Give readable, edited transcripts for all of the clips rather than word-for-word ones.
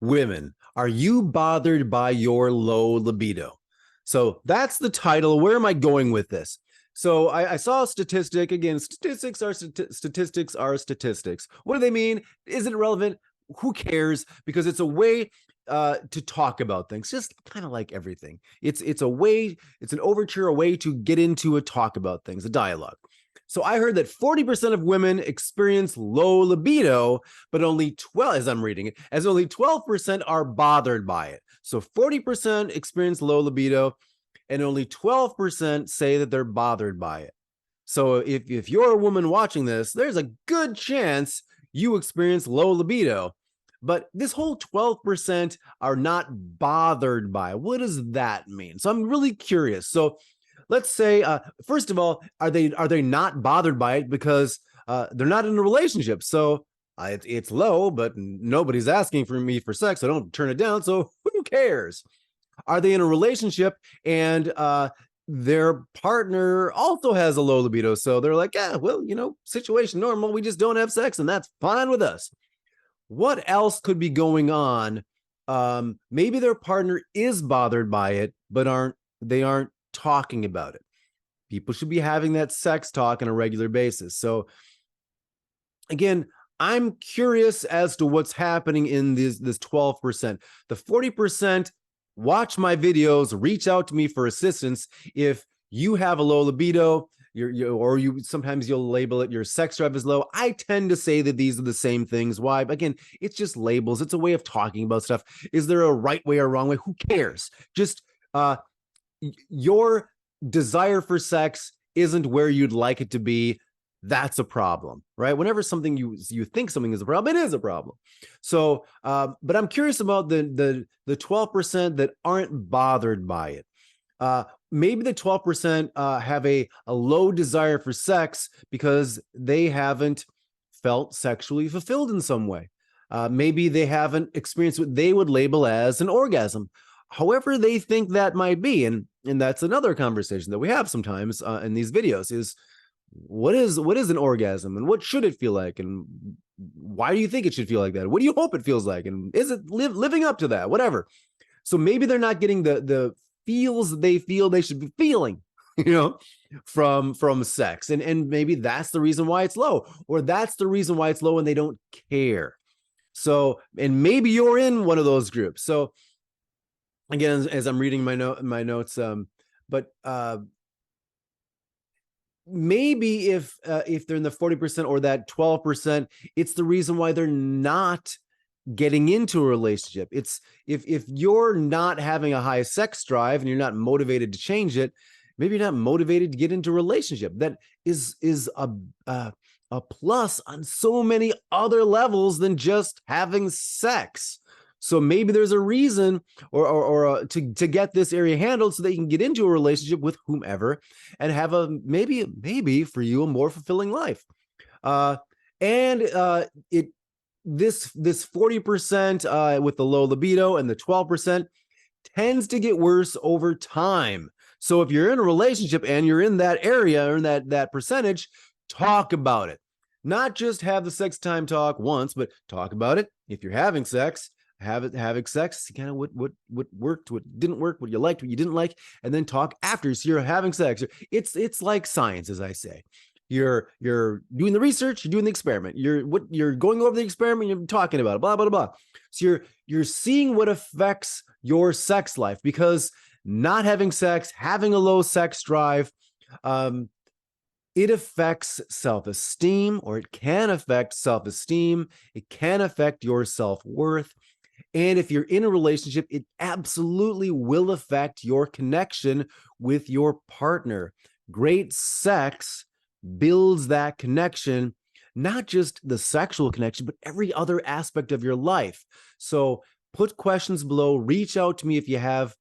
Women, are you bothered by your low libido? So that's the title. Where am I going with this? So I saw a statistic. Again, statistics are statistics. What do they mean? Is it relevant? Who cares? Because it's a way to talk about things, just kind of like everything. It's a way, it's an overture, a way to get into a talk about things, a dialogue. So I heard that 40% of women experience low libido, but only 12, as I'm reading it, as only 12% are bothered by it. So 40% experience low libido, and only 12% say that they're bothered by it. So if you're a woman watching this, there's a good chance you experience low libido. But this whole 12% are not bothered by it. What does that mean? So I'm really curious. So let's say, first of all, are they not bothered by it because they're not in a relationship? So it's low, but nobody's asking for me for sex. So I don't turn it down. So who cares? Are they in a relationship and their partner also has a low libido? So they're like, yeah, well, situation normal. We just don't have sex, and that's fine with us. What else could be going on? Maybe their partner is bothered by it, but aren't talking about it. People should be having that sex talk on a regular basis. So again, I'm curious as to what's happening in this 12%. The 40%, watch my videos, reach out to me for assistance. If you have a low libido, sometimes you'll label it your sex drive is low. I tend to say that these are the same things. Why? Again, it's just labels. It's a way of talking about stuff. Is there a right way or wrong way? Who cares? Just your desire for sex isn't where you'd like it to be. That's a problem, right? Whenever something you think something is a problem, it is a problem. So, but I'm curious about the 12% that aren't bothered by it. Maybe the 12% have a low desire for sex because they haven't felt sexually fulfilled in some way. Maybe they haven't experienced what they would label as an orgasm, however they think that might be. And that's another conversation that we have sometimes in these videos is what is an orgasm and what should it feel like? And why do you think it should feel like that? What do you hope it feels like? And is it living up to that? Whatever. So maybe they're not getting the feels they feel they should be feeling, from sex. And maybe that's the reason why it's low, or that's the reason why it's low and they don't care. So, and maybe you're in one of those groups. So again, as I'm reading my notes, but maybe if they're in the 40% or that 12%, it's the reason why they're not getting into a relationship. It's if you're not having a high sex drive and you're not motivated to change it, maybe you're not motivated to get into a relationship. That is a plus on so many other levels than just having sex. So maybe there's a reason or to get this area handled so that you can get into a relationship with whomever and have a maybe for you a more fulfilling life. This 40% with the low libido and the 12% tends to get worse over time. So if you're in a relationship and you're in that area or in that percentage, talk about it. Not just have the sex time talk once, but talk about it. If you're having sex, having sex, see kind of what worked, what didn't work, what you liked, what you didn't like, and then talk after. So you're having sex. It's like science, as I say. You're doing the research, you're doing the experiment. You're going over the experiment, you're talking about it, blah blah blah. So you're seeing what affects your sex life, because not having sex, having a low sex drive, it affects self-esteem, or it can affect self-esteem. It can affect your self-worth. And if you're in a relationship, it absolutely will affect your connection with your partner. Great sex builds that connection, not just the sexual connection, but every other aspect of your life. So put questions below, reach out to me if you have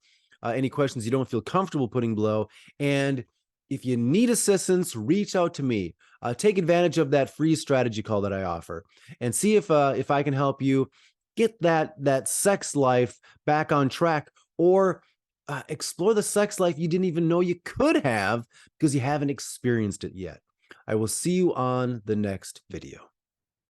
any questions you don't feel comfortable putting below. And if you need assistance, reach out to me. Take advantage of that free strategy call that I offer and see if I can help you get that sex life back on track, or explore the sex life you didn't even know you could have because you haven't experienced it yet. I will see you on the next video.